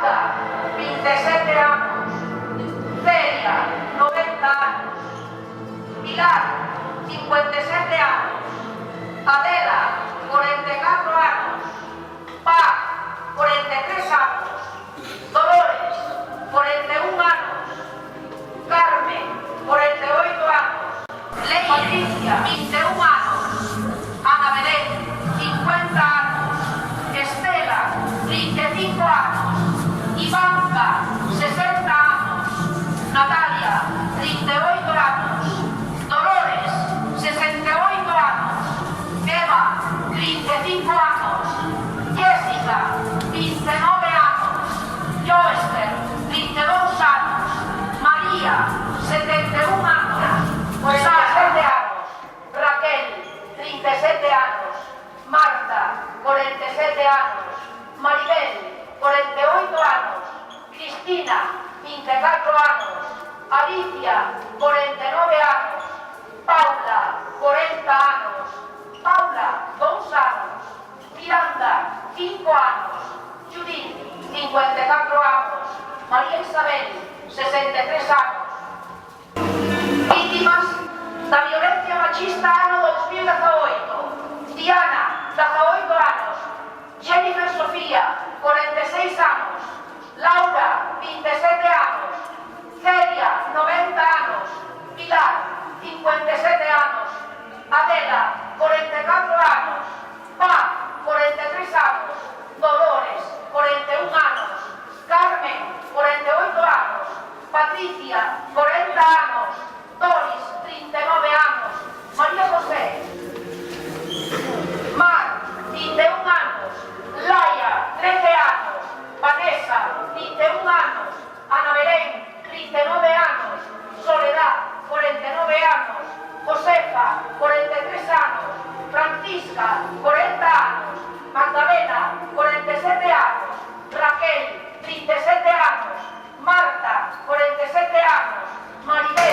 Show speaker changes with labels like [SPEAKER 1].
[SPEAKER 1] Magda, 27 anos. Celia, 90 anos. Pilar, 57 anos. Adela, 44 anos. Paz, 43 anos. Dolores, 41 anos. Carmen, 48 anos. Patricia, 21 anos. Ana Belén, 50 anos. Estela, 35 anos. Ivanka, 60 anos. Natalia, 38 anos. Dolores, 68 anos. Eva, 35 anos. Jessica, 29 anos. Joester, 32 anos. María, 71 anos. 47 anos. Raquel, 37 anos. Marta, 47 anos. Maribel, 48 anos. Cristina, 24 anos. Alicia, 49 anos. Paula, 40 anos. Paula, 2 anos. Miranda, 5 anos. Judith, 54 anos. María Isabel, 63 anos. Víctimas da violencia machista ano 2018. Diana, 18 anos. Jennifer Sofía, 46 anos. Laura, 27 anos. Celia, 90 anos. Pilar, 57 anos. Adela, 44 anos. Paz, 43 anos. Dolores, 41 anos. Carmen, 48 anos. Patricia, 40 anos. Doris, 39 anos. María José, Mar, 21 anos. Laia, 13 anos. Vanessa, 21 anos. Ana Belén, 39 anos. Soledad, 49 anos. Josefa, 43 anos. Francisca, 40 anos. Magdalena, 47 anos. Raquel, 37 anos. Marta, 47 anos. Maribel,